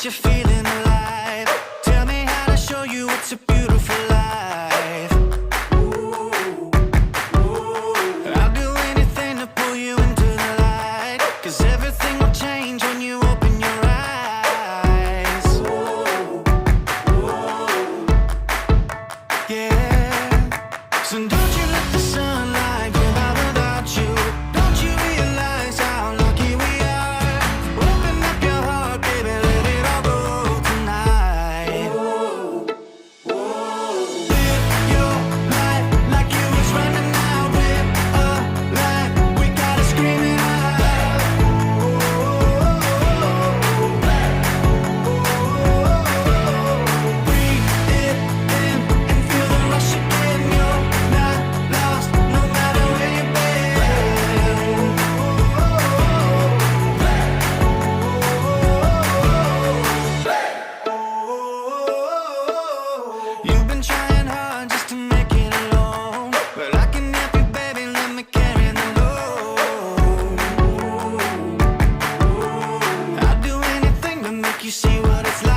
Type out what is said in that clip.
you're feeling alive. Tell me how to show you it's a beautiful life. I'll do anything to pull you into the light, 'cause everything will change when you open your eyes. Yeah. So don't you let the sunlight go by without you. Don't you realize how lucky we are? Open up your heart, baby, let it all go tonight. Live your life like you was running out. Live a life, we gotta scream it out. Breathe it in and feel the rush again. You're not lost, no matter where you've been. You've been trying hard just to make it alone, but I can help you, baby, let me carry the load. I'd do anything to make you see what it's like.